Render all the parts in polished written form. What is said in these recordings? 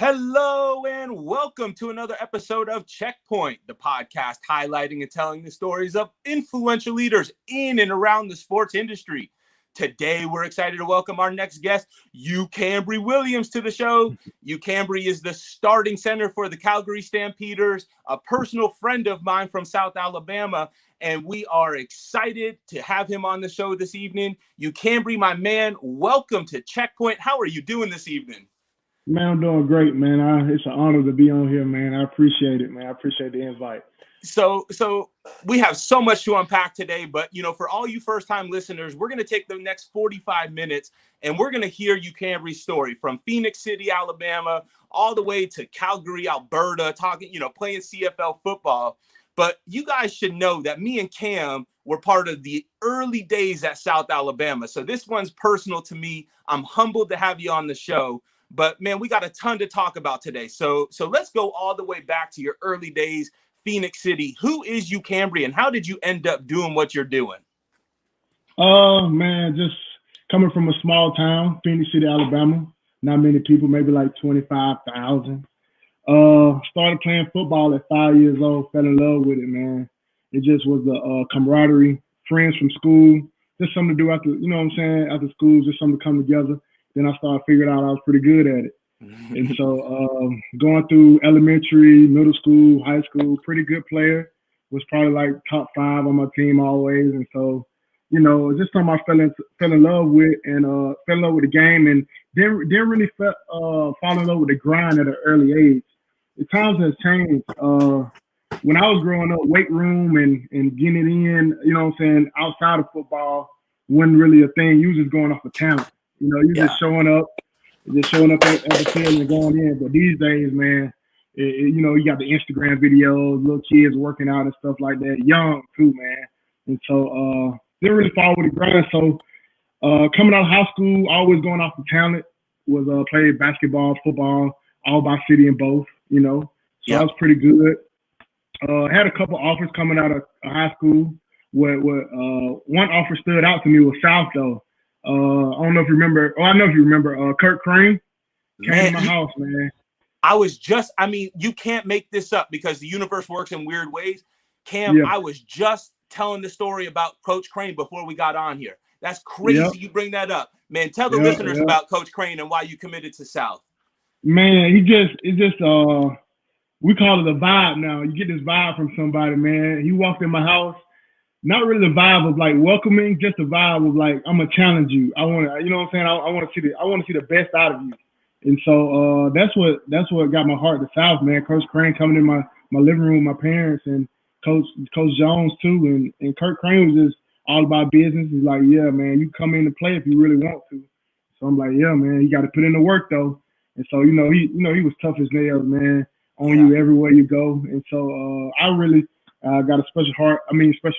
Hello and welcome to another episode of Chekpoint, the podcast highlighting and telling the stories of influential leaders in and around the sports industry. Today, we're excited to welcome our next guest, Ucambre Williams, to the show. Ucambre is the starting center for the Calgary Stampeders, a personal friend of mine from South Alabama, and we are excited to have him on the show this evening. Ucambre, my man, welcome to Chekpoint. How are you doing this evening? Man, I'm doing great, man. It's an honor to be on here, man. I appreciate it, man. I appreciate the invite. So we have so much to unpack today, but, for all you first-time listeners, we're going to take the next 45 minutes, and we're going to hear Ucambre's story from Phoenix City, Alabama, all the way to Calgary, Alberta, playing CFL football. But you guys should know that me and Cam were part of the early days at South Alabama. So this one's personal to me. I'm humbled to have you on the show. But, man, we got a ton to talk about today. So let's go all the way back to your early days, Phoenix City. Who is Ucambre, and how did you end up doing what you're doing? Man, just coming from a small town, Phoenix City, Alabama. Not many people, maybe like 25,000. Started playing football at 5 years old, fell in love with it, man. It just was the camaraderie, friends from school, just something to do after, after school, just something to come together. Then I started figuring out I was pretty good at it. And so going through elementary, middle school, high school, pretty good player. Was probably like top 5 on my team always. And so, just something I fell in love with and fell in love with the game and didn't really fall in love with the grind at an early age. The times has changed. When I was growing up, weight room and getting it in, outside of football wasn't really a thing. You was just going off of talent. Just showing up at the field and going in. But these days, man, you got the Instagram videos, little kids working out and stuff like that, young too, man. And so didn't really follow with the grind. So coming out of high school, always going off the talent, was played basketball, football, all by city in both, So I was pretty good. Had a couple offers coming out of high school. Where one offer stood out to me was South, though. I don't know if you remember. Oh, I know if you remember. Kurt Crane came to my house, man. You can't make this up because the universe works in weird ways. Cam, I was just telling the story about Coach Crane before we got on here. That's crazy you bring that up. Man, tell the listeners about Coach Crane and why you committed to South. Man, we call it a vibe now. You get this vibe from somebody, man. He walked in my house. Not really the vibe of like welcoming, just the vibe of like I'm gonna challenge you. I want to, I want to see the best out of you, and so that's what got my heart to South, man. Coach Crane coming in my living room, with my parents, and Coach Jones too, and Kurt Crane was just all about business. He's like, yeah, man, you come in to play if you really want to. So I'm like, yeah, man, you got to put in the work though. And so he was tough as nails, man, on you everywhere you go. And so I really. Got a special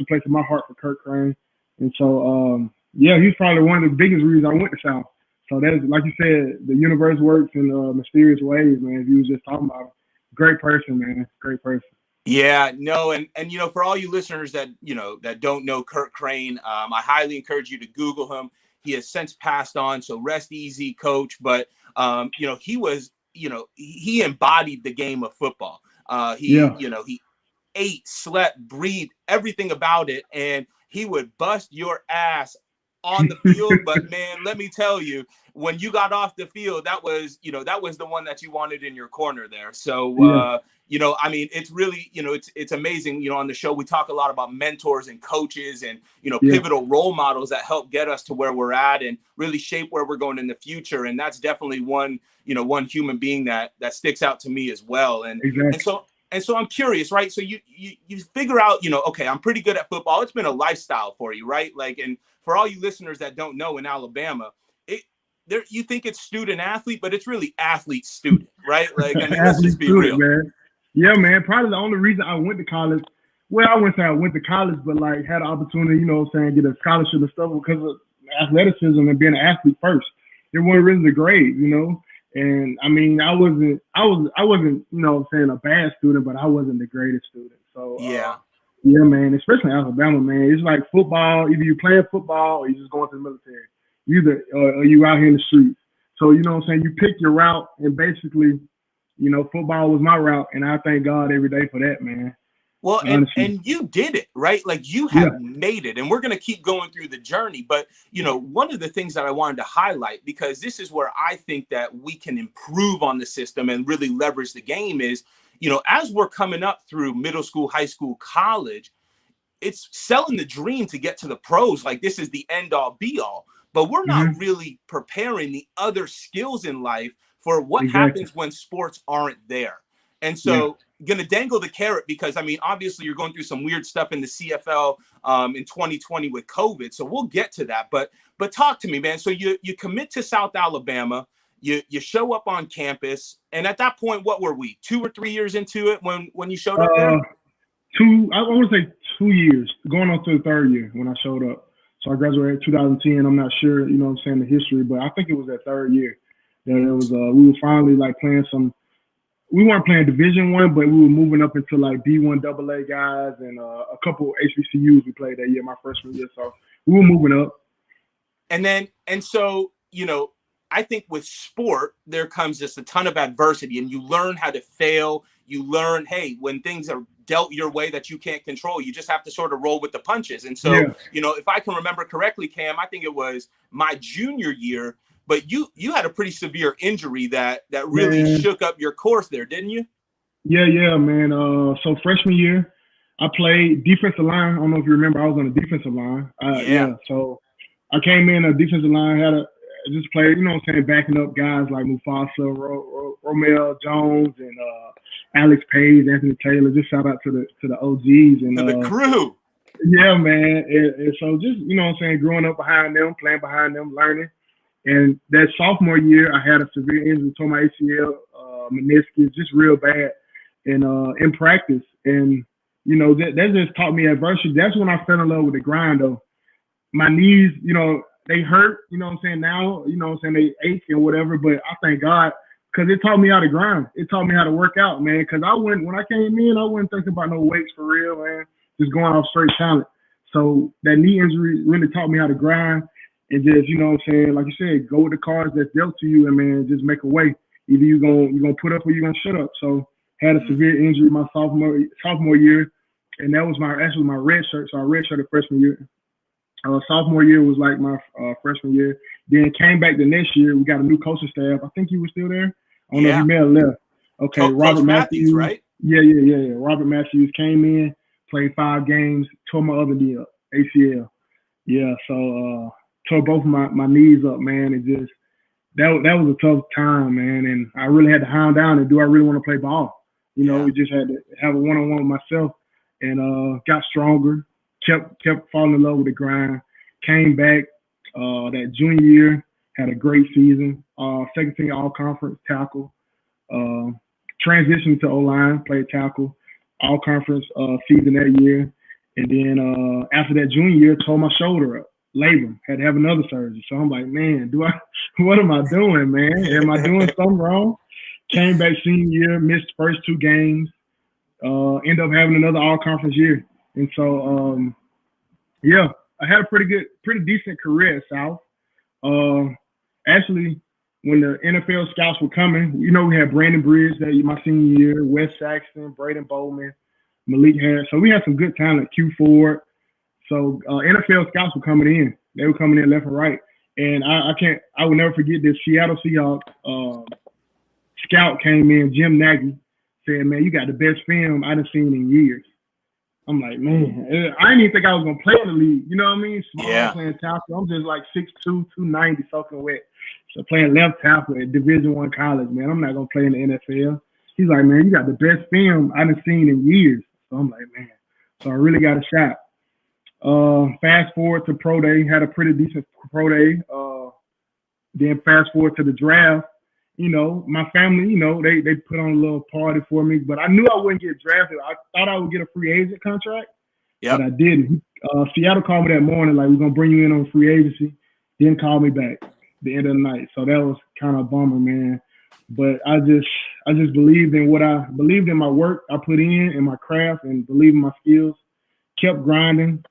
place in my heart for Kurt Crane. And so, he's probably one of the biggest reasons I went to South. So that is, like you said, the universe works in mysterious ways, man. If you was just talking about him. Great person, man. Great person. Yeah, no, and for all you listeners that don't know Kurt Crane, I highly encourage you to Google him. He has since passed on, so rest easy, Coach. But he was, he embodied the game of football. He ate, slept, breathed, everything about it, and he would bust your ass on the field. But man, let me tell you, when you got off the field, that was the one that you wanted in your corner there. So it's really, it's amazing. On the show we talk a lot about mentors and coaches and pivotal role models that help get us to where we're at and really shape where we're going in the future. And that's definitely one human being that sticks out to me as well. And so I'm curious, right? So you figure out, okay, I'm pretty good at football. It's been a lifestyle for you, right? Like, and for all you listeners that don't know, in Alabama, you think it's student athlete, but it's really athlete student, right? Like, I mean, let's just be real, man. Yeah, man. Probably the only reason I went to college. Well, I wouldn't say I went to college, but like had an opportunity, get a scholarship and stuff because of athleticism and being an athlete first. It wasn't really the grade, And I mean, I wasn't, a bad student, but I wasn't the greatest student. So yeah, man, especially in Alabama, man, it's like football. Either you playing football or you just going to the military. Are you out here in the streets. So you pick your route, and basically you know, football was my route, and I thank God every day for that, man. Well, Honestly. and you did it, right? Like you Yeah. have made it, and we're going to keep going through the journey. But, you know, one of the things that I wanted to highlight, because this is where I think that we can improve on the system and really leverage the game is, you know, as we're coming up through middle school, high school, college, it's selling the dream to get to the pros. Like this is the end all be all, but we're not really preparing the other skills in life for what happens when sports aren't there. And so going to dangle the carrot because, I mean, obviously you're going through some weird stuff in the CFL in 2020 with COVID. So we'll get to that. But talk to me, man. So you commit to South Alabama, you show up on campus. And at that point, what were we, 2 or 3 years into it when you showed up there? I want to say 2 years, going on to the third year when I showed up. So I graduated in 2010. I'm not sure, you know what I'm saying, the history, but I think it was that third year that it was, we were finally like playing we weren't playing Division I, but we were moving up into like D1 AA guys and a couple HBCUs we played that year, my freshman year. So we were moving up. And so, you know, I think with sport, there comes just a ton of adversity and you learn how to fail. You learn, hey, when things are dealt your way that you can't control, you just have to sort of roll with the punches. And so, you know, if I can remember correctly, Cam, I think it was my junior year, but you had a pretty severe injury that really shook up your course there, didn't you? Yeah, man. So freshman year, I played defensive line. I don't know if you remember, I was on the defensive line. So I came in a defensive line, just played, you know what I'm saying, backing up guys like Mufasa, Romel Jones, and Alex Page, Anthony Taylor. Just shout out to the OGs and to the crew. Yeah, man. And so just, you know what I'm saying, growing up behind them, playing behind them, learning. And that sophomore year, I had a severe injury, tore my ACL, meniscus, just real bad, and in practice. And you know that just taught me adversity. That's when I fell in love with the grind, though. My knees, you know, they hurt. You know what I'm saying? Now, you know what I'm saying, they ache and whatever. But I thank God because it taught me how to grind. It taught me how to work out, man. Because when I came in, I wasn't thinking about no weights for real, man. Just going off straight talent. So that knee injury really taught me how to grind. And just, you know what I'm saying, like you said, go with the cards that's dealt to you and, man, just make a way. Either you're gonna put up or you're going to shut up. So had a severe injury my sophomore year, and that was my red shirt. So I redshirted freshman year. Sophomore year was like my freshman year. Then came back the next year. We got a new coaching staff. I think you were still there. I don't know if you may have left. Okay, Robert Matthews, right? Yeah. Robert Matthews came in, played 5 games, tore my other knee up, ACL. Yeah, so tore both of my knees up, man. It just that was a tough time, man. And I really had to hound down and do I really want to play ball? You know, we just had to have a one-on-one with myself and got stronger, kept falling in love with the grind, came back that junior year, had a great season, second team all conference tackle, transitioned to O-line, played tackle, all conference season that year. And then after that junior year, tore my shoulder up. Labor, had to have another surgery. So I'm like, man, what am I doing, man? Am I doing something wrong? Came back senior year, missed the first 2 games, ended up having another all-conference year. And so, I had a pretty decent career at South. Actually, when the NFL scouts were coming, you know, we had Brandon Bridge that my senior year, Wes Saxton, Braden Bowman, Malik Harris. So we had some good talent, Q Ford. So NFL scouts were coming in. They were coming in left and right. And I will never forget this. Seattle Seahawks scout came in, Jim Nagy, said, man, you got the best film I've seen in years. I'm like, man, I didn't even think I was going to play in the league. You know what I mean? Small, playing tackle. I'm just like 6'2", 290, soaking wet. So playing left tackle at Division I college, man, I'm not going to play in the NFL. He's like, man, you got the best film I've seen in years. So I'm like, man. So I really got a shot. Fast forward to pro day, had a pretty decent pro day. Then fast forward to the draft. You know, my family, you know, they put on a little party for me, but I knew I wouldn't get drafted. I thought I would get a free agent contract, but I didn't. Seattle called me that morning, like, we're going to bring you in on free agency. Didn't call me back at the end of the night. So that was kind of a bummer, man. But I just believed in my work I put in and my craft and believed in my skills. Kept grinding.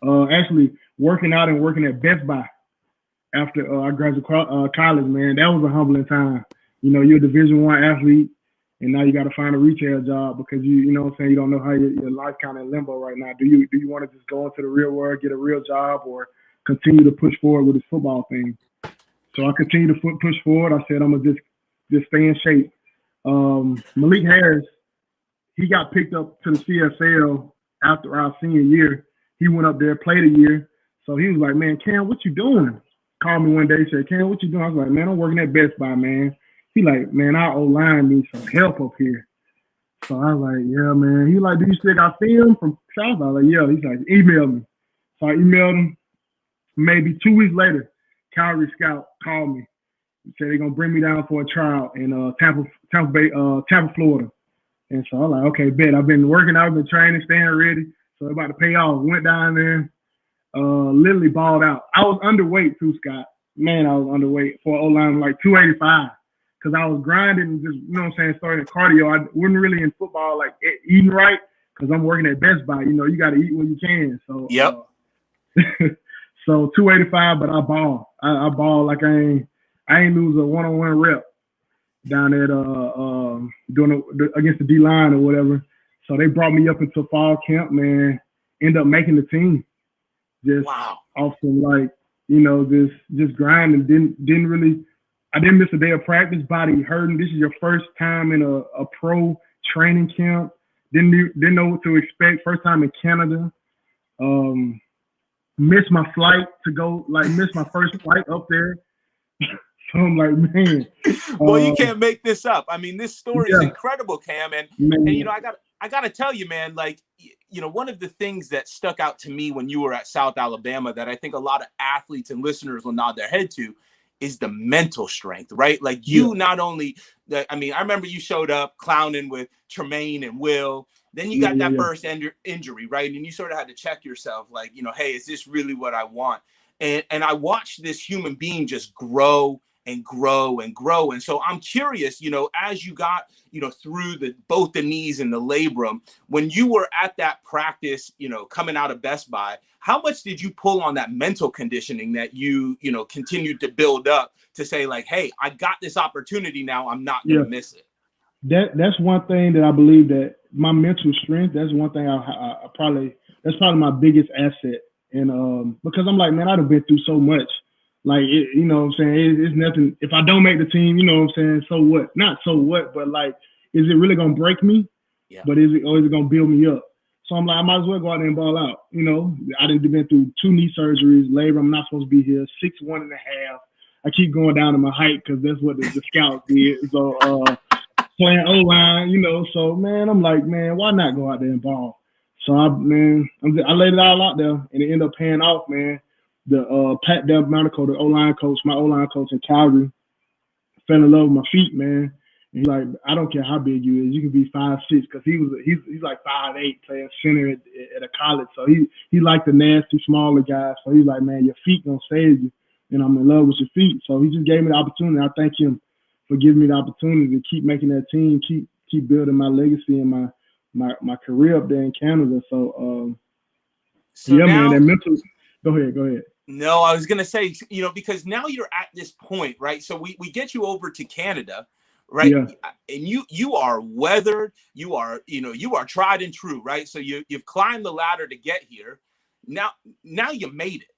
Actually working out and working at Best Buy after I graduated college, man. That was a humbling time. You know, you're a Division I athlete, and now you got to find a retail job because you know what I'm saying, you don't know how your life kind of in limbo right now. Do you want to just go into the real world, get a real job, or continue to push forward with this football thing? So I continue to push forward. I said I'm gonna just stay in shape. Malik Harris, he got picked up to the CFL after our senior year. He went up there, played a year. So he was like, man, Cam, what you doing? Called me one day, said, Cam, what you doing? I was like, man, I'm working at Best Buy, man. He like, man, our O-line needs some help up here. So I was like, yeah, man. He like, do you still got film from South? I was like, yeah. He's like, email me. So I emailed him. Maybe 2 weeks later, Calgary Scout called me. He said they're gonna bring me down for a trial in Tampa, Florida. And so I'm like, okay, bet. I've been working out, I've been training, staying ready. So it's about to pay off. Went down there, literally balled out. I was underweight too, Scott. Man, I was underweight for O-line, like 285. Because I was grinding and just, you know what I'm saying, starting cardio. I wasn't really in football, like eating right, because I'm working at Best Buy. You know, you got to eat when you can. So, yep. So 285, but I ball. I ball like I ain't lose a one-on-one rep down there doing against the D-line or whatever. So they brought me up into fall camp, man. Ended up making the team. Just off some, like, you know, just grinding. I didn't miss a day of practice. Body hurting. This is your first time in a pro training camp. Didn't know what to expect. First time in Canada. Missed my flight to go. Like, missed my first flight up there. So I'm like, man. Well, you can't make this up. I mean, this story is incredible, Cam. And you know, I gotta tell you, man. Like, you know, one of the things that stuck out to me when you were at South Alabama that I think a lot of athletes and listeners will nod their head to is the mental strength, right? Like, you not only, I mean, I remember you showed up clowning with Tremaine and Will. Then you got that first injury, right? And you sort of had to check yourself, like, you know, hey, is this really what I want? And I watched this human being just grow and grow and grow. And so I'm curious, you know, as you got, you know, through both the knees and the labrum, when you were at that practice, you know, coming out of Best Buy, how much did you pull on that mental conditioning that you know, continued to build up to say, like, hey, I got this opportunity now, I'm not going to miss it? That's one thing that I believe, that my mental strength, that's one thing that's probably my biggest asset. And because I'm like, man, I've been through so much. Like, you know what I'm saying? It's nothing. If I don't make the team, you know what I'm saying? So what? Not so what, but like, is it really going to break me? Yeah. But is it going to build me up? So I'm like, I might as well go out there and ball out. You know, I done been through 2 knee surgeries, labor. I'm not supposed to be here, 6'1.5". I keep going down to my height because that's what the scouts did. So playing O-line, you know. So, man, I'm like, man, why not go out there and ball? So I laid it all out there, and it ended up paying off, man. The Pat Delmonico, the O-line coach, my O-line coach in Calgary, fell in love with my feet, man. And he's like, I don't care how big you is, you can be 5'6", because he's like 5'8", playing center at a college. So he liked the nasty smaller guys. So he's like, man, your feet gonna save you, and I'm in love with your feet. So he just gave me the opportunity. I thank him for giving me the opportunity to keep making that team, keep building my legacy and my career up there in Canada. So yeah, now, man, that mental. Go ahead. No, I was going to say, you know, because now you're at this point, right? So we get you over to Canada, right? Yeah. And you are weathered, you are tried and true, right? So you've climbed the ladder to get here. Now you made it.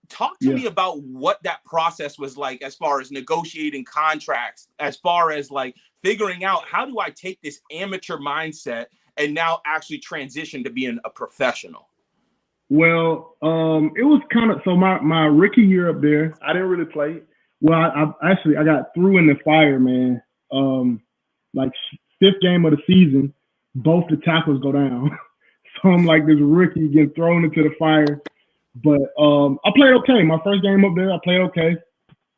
Talk to me about what that process was like, as far as negotiating contracts, as far as like figuring out, how do I take this amateur mindset and now actually transition to being a professional? Well, it was kind of, so my rookie year up there, I didn't really play. Well, I got through in the fire, man. Like 5th game of the season, both the tackles go down. So I'm like this rookie getting thrown into the fire. But I played okay. My first game up there, I played okay.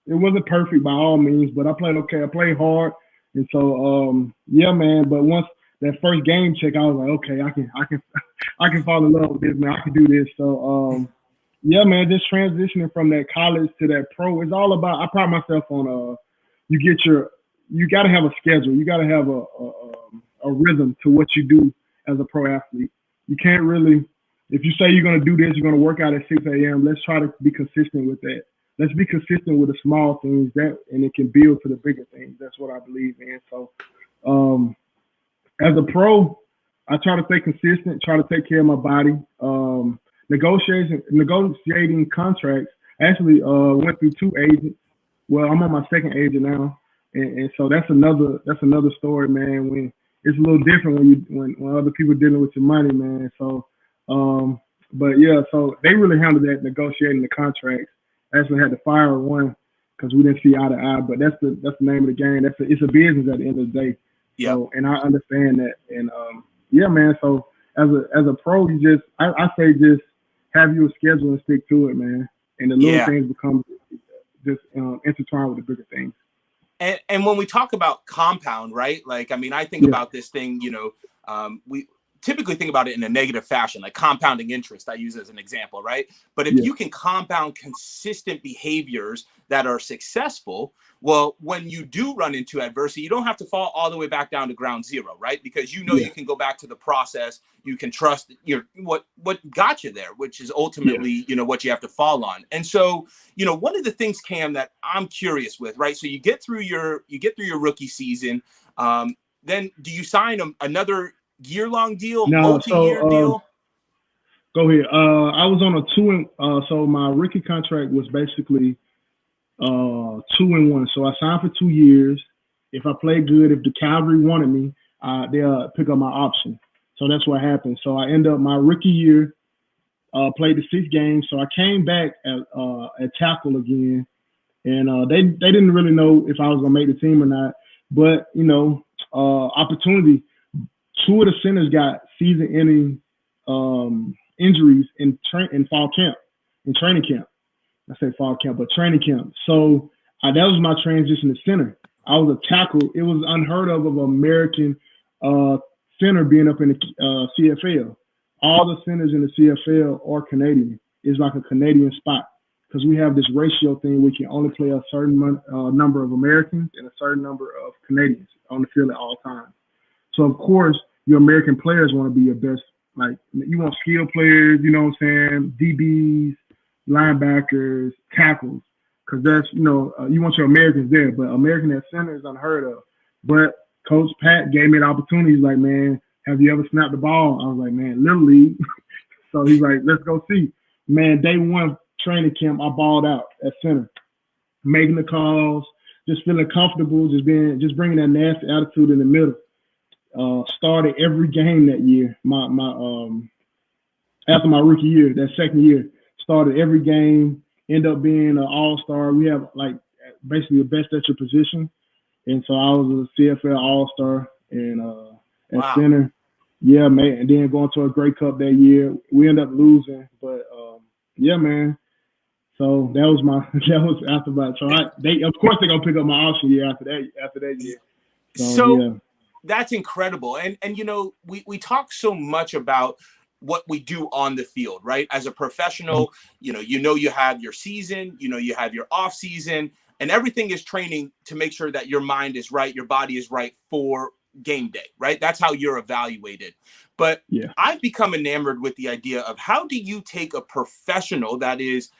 It wasn't perfect by all means, but I played okay. I played hard. And so, yeah, man. But once that first game check, I was like, okay, I can fall in love with this, man. I can do this. So, yeah, man, just transitioning from that college to that pro, it's all about, I pride myself on, you got to have a schedule. You got to have a rhythm to what you do as a pro athlete. You can't really, if you say you're going to do this, you're going to work out at 6 a.m., let's try to be consistent with that. Let's be consistent with the small things, and it can build to the bigger things. That's what I believe in. So, As a pro, I try to stay consistent, try to take care of my body. Negotiating contracts. Actually, went through 2 agents. Well, I'm on my 2nd agent now, and so that's another story, man. When it's a little different when other people are dealing with your money, man. So, but yeah, so they really handled that, negotiating the contracts. I actually had to fire one because we didn't see eye to eye. But that's the name of the game. It's a business at the end of the day. Yeah. So, and I understand that. And yeah, man. So as a pro, you just I say just have your schedule and stick to it, man. And the little things become just intertwined with the bigger things. And when we talk about compound, right? Like, I mean, I think about this thing, we typically think about it in a negative fashion, like compounding interest, I use as an example, right? But if you can compound consistent behaviors that are successful, well, when you do run into adversity, you don't have to fall all the way back down to ground zero, right? Because you can go back to the process, you can trust what got you there, which is ultimately, what you have to fall on. And so, one of the things, Cam, that I'm curious with, right? So you get through your rookie season, then do you sign another year-long deal, multi-year deal? Go ahead. I was on a so my rookie contract was basically 2-1. So I signed for 2 years. If I played good, if the Calgary wanted me, they'll pick up my option. So that's what happened. So I ended up my rookie year, played the 6 games. So I came back at tackle again, and they didn't really know if I was gonna make the team or not. But opportunity. 2 of the centers got season-ending injuries in fall camp, in training camp. I say fall camp, but training camp. So that was my transition to center. I was a tackle. It was unheard of an American center being up in the CFL. All the centers in the CFL are Canadian. It's like a Canadian spot because we have this ratio thing. We can only play a certain number of Americans and a certain number of Canadians on the field at all times. So, of course, your American players want to be your best. Like, you want skilled players, you know what I'm saying, DBs, linebackers, tackles, because that's, you want your Americans there. But American at center is unheard of. But Coach Pat gave me the opportunity. He's like, man, have you ever snapped the ball? I was like, man, Little League. So he's like, let's go see. Man, day 1 training camp, I balled out at center, making the calls, just feeling comfortable, just bringing that nasty attitude in the middle. Started every game that year. After my rookie year, that 2nd year, started every game. Ended up being an all-star. We have like basically the best at your position, and so I was a CFL all-star and at center. Yeah, man. And then going to a Grey Cup that year, we ended up losing, but yeah, man. So that was after that. So of course they're gonna pick up my option year after that year. So yeah. That's incredible. And we talk so much about what we do on the field, right? As a professional, you have your season, you have your off season, and everything is training to make sure that your mind is right, your body is right for game day, right? That's how you're evaluated. But I've become enamored with the idea of how do you take a professional that is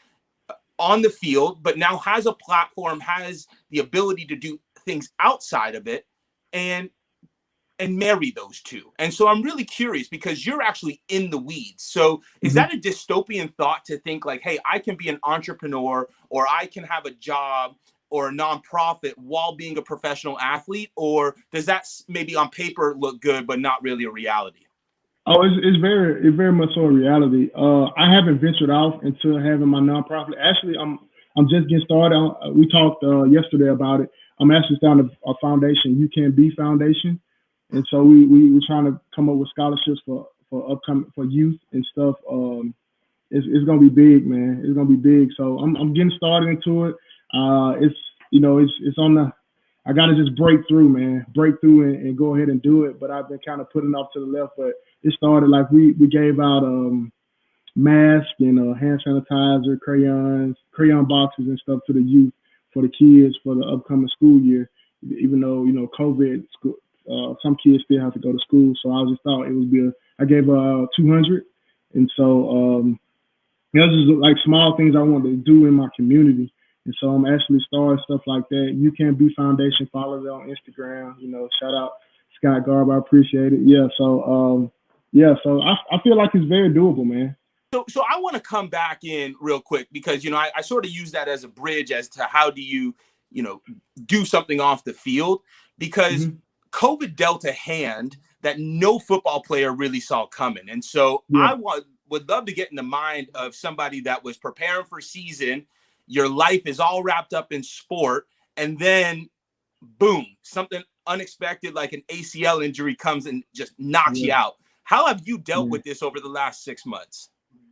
on the field, but now has a platform, has the ability to do things outside of it, and marry those two. And so I'm really curious because you're actually in the weeds. So is that a dystopian thought to think like, hey, I can be an entrepreneur or I can have a job or a nonprofit while being a professional athlete? Or does that maybe on paper look good, but not really a reality? Oh, it's very much so a reality. I haven't ventured off into having my nonprofit. Actually, I'm just getting started. We talked yesterday about it. I'm actually starting a foundation, Ucambre Foundation. And so we're trying to come up with scholarships for youth and stuff. It's gonna be big, man. It's gonna be big. So I'm getting started into it. It's on the. I gotta just break through, man. Break through and go ahead and do it. But I've been kind of putting off to the left. But it started like we gave out masks and hand sanitizer, crayon boxes and stuff to the youth for the kids for the upcoming school year. Even though COVID school. Some kids still have to go to school, so I just thought it would be I gave 200, and so those are like small things I wanted to do in my community, and so I'm actually starting stuff like that. Ucambre Foundation, follow them on Instagram. Shout out Scott Garber. I appreciate it. Yeah. So I feel like it's very doable, man. So I want to come back in real quick because, I sort of use that as a bridge as to how do you, do something off the field, because COVID dealt a hand that no football player really saw coming. And so I would love to get in the mind of somebody that was preparing for season. Your life is all wrapped up in sport. And then boom, something unexpected like an ACL injury comes and just knocks you out. How have you dealt with this over the last 6 months?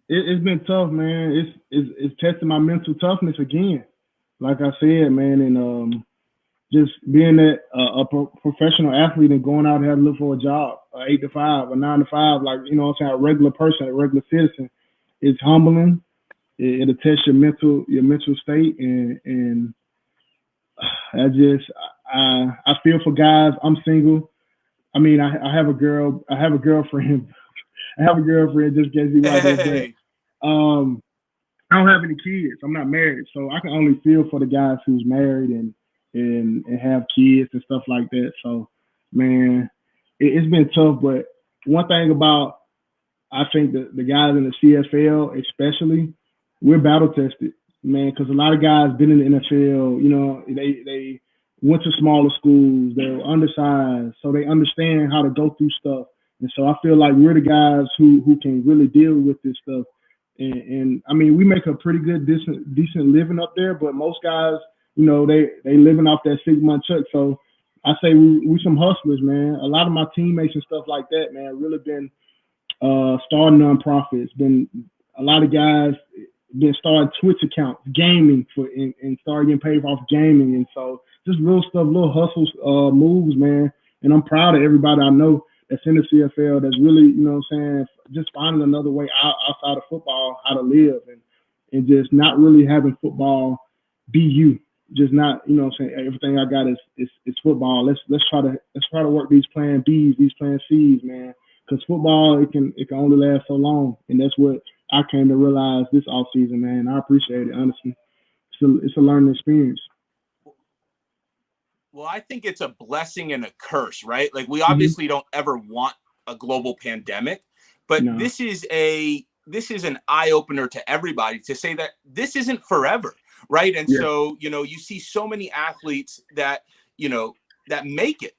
It's been tough, man. It's testing my mental toughness again. Like I said, man, and just being a professional athlete and going out and having to look for a job, 8 to 5, a 9 to 5, like, what I'm saying, a regular person, a regular citizen, it's humbling. It'll test your mental state, and I feel for guys. I'm single. I mean, I have a girlfriend. I have a girlfriend just in case you like that. I don't have any kids. I'm not married, so I can only feel for the guys who's married and have kids and stuff like that. So, man, it's been tough. But one thing about, I think the guys in the CFL especially, we're battle tested, man, because a lot of guys been in the NFL. They went to smaller schools. They were undersized, so they understand how to go through stuff. And so I feel like we're the guys who can really deal with this stuff. And I mean, we make a pretty good, decent living up there, but most guys, they living off that 6-month check. So I say we some hustlers, man. A lot of my teammates and stuff like that, man, really been starting nonprofits. Been a lot of guys been starting Twitch accounts, gaming and starting getting paid off gaming. And so just real stuff, little hustles, moves, man. And I'm proud of everybody I know that's in the CFL that's really, just finding another way outside of football, how to live, and just not really having football be you. Just not, everything I got is football. Let's try to work these plan Bs, these plan Cs, man. Because football, it can only last so long, and that's what I came to realize this off season, man. I appreciate it, honestly. It's a learning experience. Well, I think it's a blessing and a curse, right? Like, we obviously don't ever want a global pandemic, but this is an eye opener to everybody to say that this isn't forever, right? And so, you see so many athletes that, that make it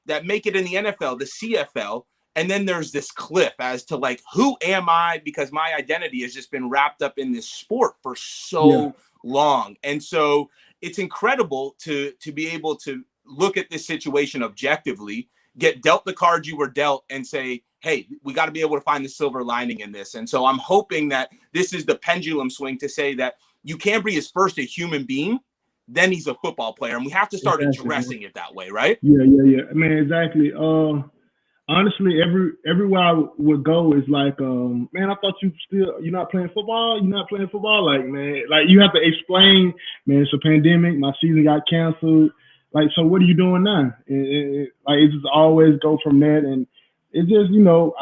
in the NFL, the CFL, and then there's this cliff as to like, who am I? Because my identity has just been wrapped up in this sport for so long. And so it's incredible to be able to look at this situation objectively, get dealt the cards you were dealt, and say, hey, we got to be able to find the silver lining in this. And so I'm hoping that this is the pendulum swing to say that Ucambre is first a human being, then he's a football player. And we have to start addressing it that way, right? Yeah. I mean, exactly. Honestly, everywhere I would go is like, man, I thought you're not playing football. You're not playing football. Like, man, like you have to explain, man, it's a pandemic. My season got canceled. Like, so what are you doing now? It just always go from that. And it just, don't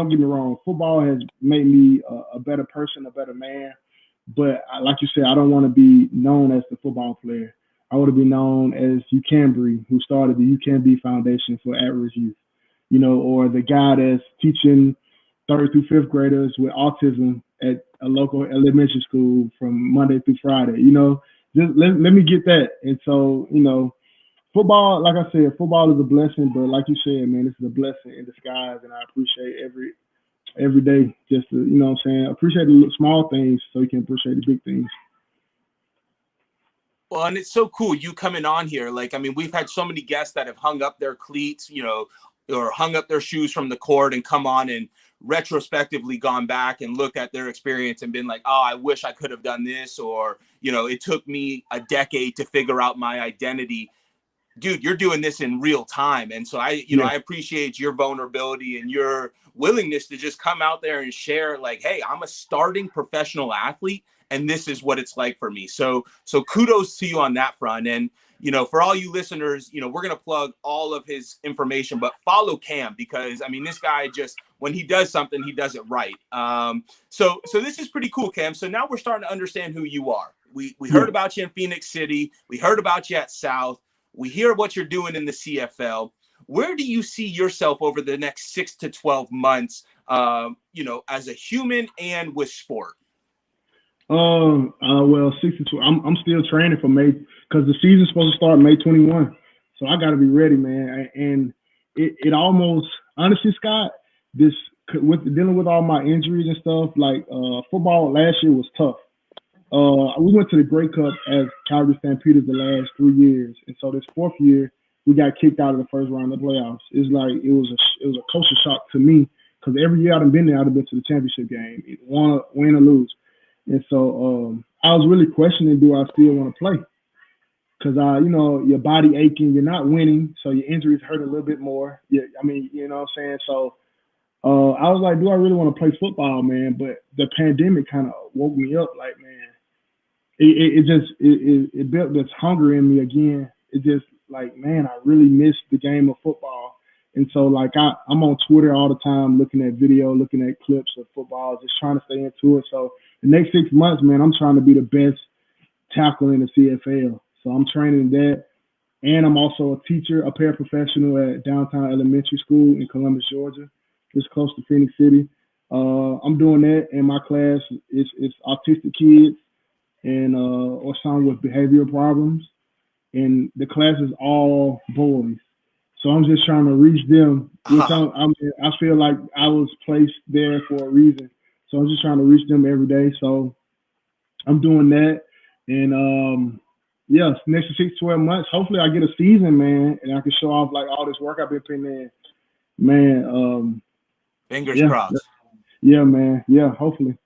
get me wrong. Football has made me a better person, a better man. But like you said, I don't want to be known as the football player. I want to be known as Ucambre, who started the Ucambre Foundation for At-Risk Youth, or the guy that's teaching 3rd through 5th graders with autism at a local elementary school from Monday through Friday. Just let me get that. And so, football, like I said, football is a blessing, but like you said, man, this is a blessing in disguise, and I appreciate every day just to, appreciate the small things so you can appreciate the big things. Well, and it's so cool you coming on here. Like, I mean, we've had so many guests that have hung up their cleats, or hung up their shoes from the court and come on and retrospectively gone back and looked at their experience and been like, oh, I wish I could have done this, or, it took me a decade to figure out my identity. Dude, you're doing this in real time. And so I appreciate your vulnerability and your willingness to just come out there and share like, hey, I'm a starting professional athlete and this is what it's like for me. So kudos to you on that front. And, for all you listeners, we're going to plug all of his information, but follow Cam because, I mean, this guy just, when he does something, he does it right. So this is pretty cool, Cam. So now we're starting to understand who you are. We heard about you in Phoenix City. We heard about you at South. We hear what you're doing in the CFL. where do you see yourself over the next 6 to 12 months, as a human and with sport? Well, 62. I'm still training for May because the season's supposed to start May 21. So I got to be ready, man. And it almost, honestly, Scott, with dealing with all my injuries and stuff, like football last year was tough. We went to the Grey Cup as Calgary Stampeders the last 3 years, and so this fourth year we got kicked out of the first round of the playoffs. It's like it was a culture shock to me because every year I've been there, I've been to the championship game, win or lose. And so I was really questioning, do I still want to play? Because, your body aching, you're not winning, so your injuries hurt a little bit more. Yeah, I mean, you know what I'm saying? So I was like, do I really want to play football, man? But the pandemic kind of woke me up like, man, it built this hunger in me again. It just like, man, I really miss the game of football. And so, like, I'm on Twitter all the time looking at video, looking at clips of football, just trying to stay into it. So the next 6 months, man, I'm trying to be the best tackle in the CFL. So I'm training that. And I'm also a teacher, a paraprofessional at Downtown Elementary School in Columbus, Georgia, just close to Phoenix City. I'm doing that, and my class is autistic kids and or some with behavioral problems. And the class is all boys. So I'm just trying to reach them. Which I feel like I was placed there for a reason. So I'm just trying to reach them every day. So I'm doing that. And next 6 to 12 months, hopefully I get a season, man, and I can show off like all this work I've been putting in. Man, fingers crossed. Yeah, man. Yeah, hopefully.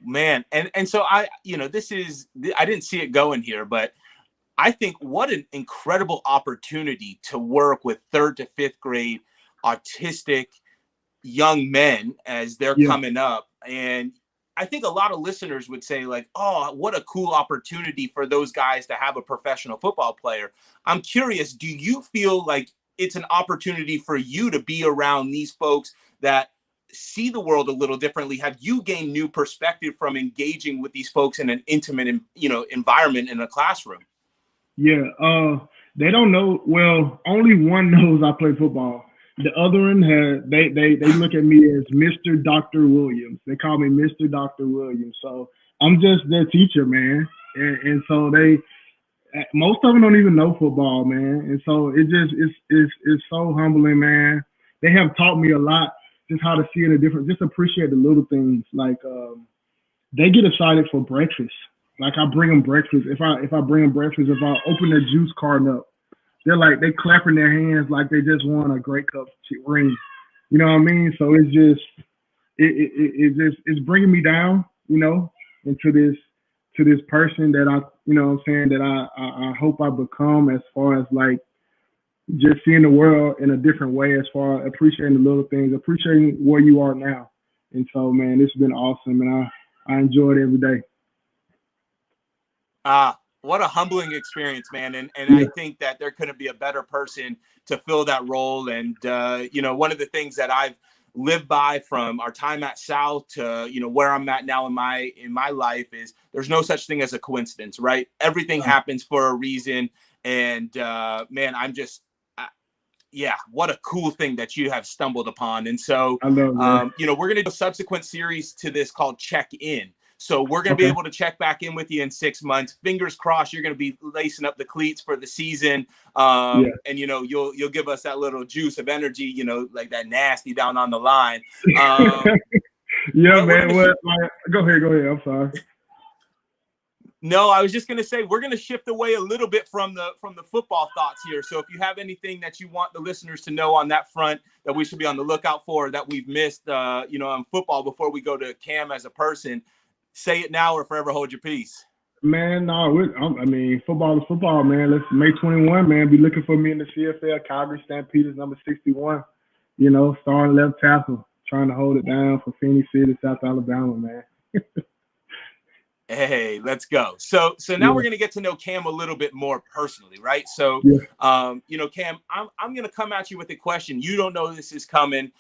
Man, and so I didn't see it going here, but I think what an incredible opportunity to work with 3rd to 5th grade autistic young men as they're coming up. And I think a lot of listeners would say like, oh, what a cool opportunity for those guys to have a professional football player. I'm curious, do you feel like it's an opportunity for you to be around these folks that see the world a little differently? Have you gained new perspective from engaging with these folks in an intimate, environment in a classroom? Yeah, they don't know. Well, only one knows I play football. The other one they look at me as Mr. Dr. Williams. They call me Mr. Dr. Williams. So I'm just their teacher, man. And so most of them don't even know football, man. And so it's so humbling, man. They have taught me a lot, just how to see it a different, just appreciate the little things. Like they get excited for breakfast. Like I bring them breakfast. If I bring them breakfast, if I open their juice carton up, they clapping their hands like they just won a Grey Cup ring. You know what I mean? So it's just it's bringing me down, into this person that I hope I become, as far as like just seeing the world in a different way, as far as appreciating the little things, appreciating where you are now. And so, man, it's been awesome, and I enjoy it every day. What a humbling experience, man. And I think that there couldn't be a better person to fill that role. And, one of the things that I've lived by from our time at South to, where I'm at now in my life is there's no such thing as a coincidence, right? Everything happens for a reason. And, man, I'm just, what a cool thing that you have stumbled upon. And so, we're going to do a subsequent series to this called Check In. So we're going to be able to check back in with you in 6 months. Fingers crossed, you're going to be lacing up the cleats for the season. And, you'll give us that little juice of energy, like that nasty down on the line. Man. Go ahead. I'm sorry. No, I was just going to say, we're going to shift away a little bit from the football thoughts here. So if you have anything that you want the listeners to know on that front that we should be on the lookout for, that we've missed, on football before we go to Cam as a person, say it now or forever hold your peace. Man, no, football is football, man. Let's May 21, man. Be looking for me in the CFL, Calgary Stampeders, number 61. Starting left tackle, trying to hold it down for Phoenix City, South Alabama, man. Hey, let's go. So now we're going to get to know Cam a little bit more personally, right? So, Cam, I'm going to come at you with a question. You don't know this is coming.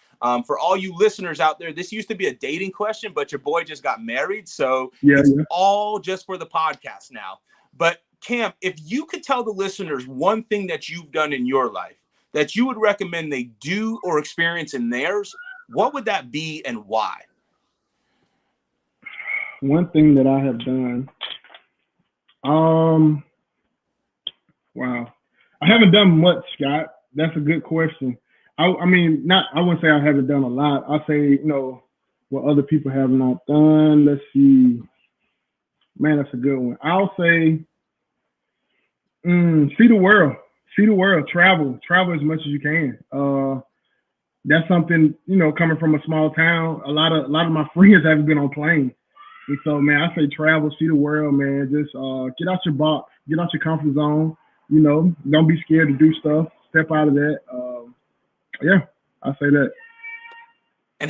For all you listeners out there, this used to be a dating question, but your boy just got married. So it's all just for the podcast now. But Cam, if you could tell the listeners one thing that you've done in your life that you would recommend they do or experience in theirs, what would that be and why? One thing that I have done, wow, I haven't done much, Scott. That's a good question. I mean, I wouldn't say I haven't done a lot. I'll say, what other people have not done. Let's see. Man, that's a good one. I'll say, see the world. See the world. Travel as much as you can. That's something, coming from a small town. A lot of my friends haven't been on planes. And so, man, I say travel, see the world, man. Just get out your box, get out your comfort zone. Don't be scared to do stuff. Step out of that. Yeah, I say that. And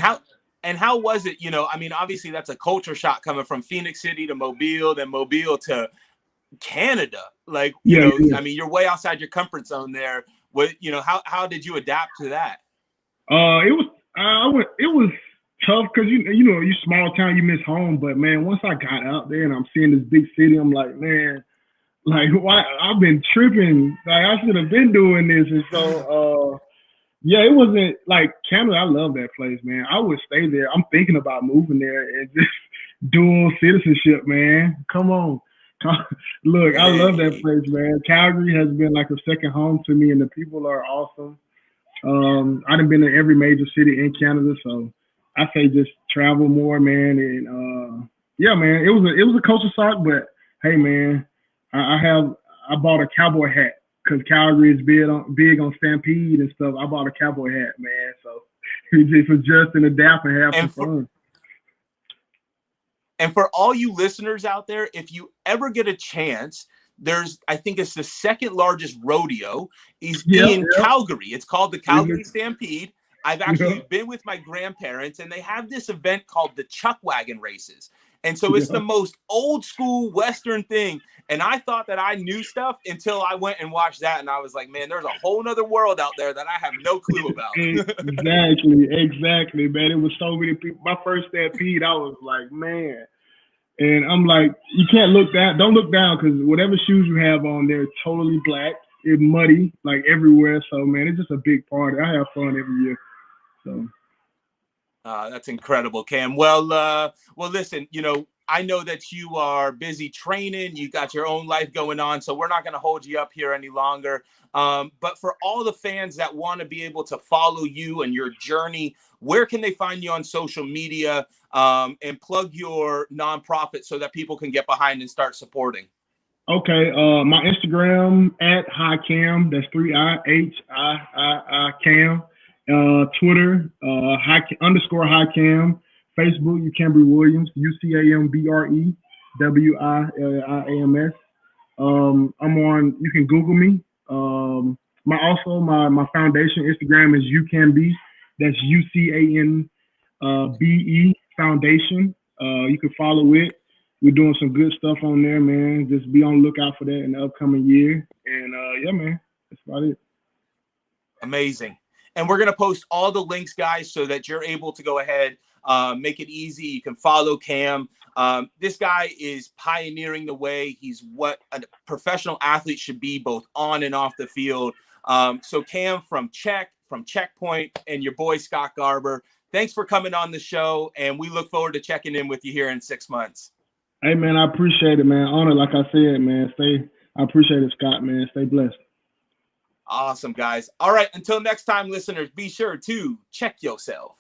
how was it? I mean, obviously that's a culture shock coming from Phoenix City to Mobile, then Mobile to Canada. Like, yeah. I mean, you're way outside your comfort zone there. What, how did you adapt to that? It was tough because you small town, you miss home. But man, once I got out there and I'm seeing this big city, I'm like, man, like why I've been tripping. Like I should have been doing this. And so yeah, it wasn't like Canada. I love that place, man. I would stay there. I'm thinking about moving there and just dual citizenship, man. Come on. Look, I love that place, man. Calgary has been like a second home to me, and the people are awesome. I've been to every major city in Canada, so I say just travel more, man. And yeah, man, it was a culture shock, but hey, man, I bought a cowboy hat because Calgary is big on Stampede and stuff. I bought a cowboy hat, man. So just adjust and adapt and have some fun. And for all you listeners out there, if you ever get a chance, I think it's the second largest rodeo is in Calgary. It's called the Calgary Stampede. I've actually been with my grandparents, and they have this event called the Chuck Wagon Races. And so it's the most old school Western thing. And I thought that I knew stuff until I went and watched that. And I was like, man, there's a whole nother world out there that I have no clue about. Exactly, man. It was so many people. My first Stampede, I was like, man. And I'm like, you can't look down. Don't look down because whatever shoes you have on, they're totally black. It's muddy, like everywhere. So, man, it's just a big party. I have fun every year. So. That's incredible, Cam. Well, listen, I know that you are busy training. You got your own life going on, so we're not going to hold you up here any longer. But for all the fans that want to be able to follow you and your journey, where can they find you on social media and plug your nonprofit so that people can get behind and start supporting? Okay. My Instagram @HiCam. That's 3 I Cam. Twitter, _HiCam. Facebook, Ucambre Williams, UCAMBRE WILLIAMS. I'm on. You can Google me. My foundation Instagram is Ucambe. That's UCANBE Foundation. You can follow it. We're doing some good stuff on there, man. Just be on the lookout for that in the upcoming year. And yeah, man, that's about it. Amazing. And we're going to post all the links, guys, so that you're able to go ahead, make it easy. You can follow Cam. This guy is pioneering the way. He's what a professional athlete should be, both on and off the field. So Cam from Chek, from Chekpoint, and your boy Scott Garber, thanks for coming on the show, and we look forward to checking in with you here in 6 months. Hey, man, I appreciate it, man. Honor, like I said, man. I appreciate it, Scott, man. Stay blessed. Awesome, guys. All right, until next time, listeners, be sure to check yourself.